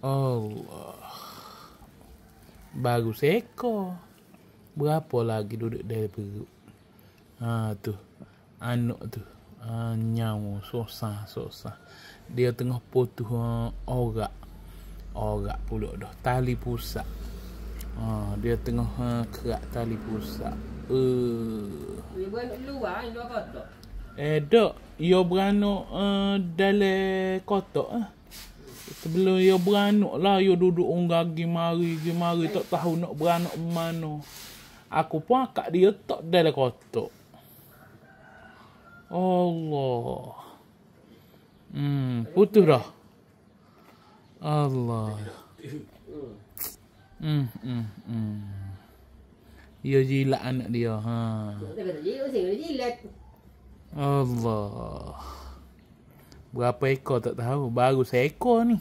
Allah. Baru seekor. Berapa lagi duduk dari perut? Tu. Anak tu. Nyawa. Susah. Dia tengah putus orak. Orak pula dah. Tali pusat. Dia tengah kerak tali pusat. Dia beranak luar kotak. Dok. Ia beranak dalam kotak. Sebelum ia beranak lah, ia duduk gagi mari. Tak tahu nak beranak mana. Aku pun akak dia tak dalam kotak. Allah. Putus dah. Allah. Ia jilat anak dia. Jilat. Allah. Berapa ekor tak tahu. Baru seekor ni.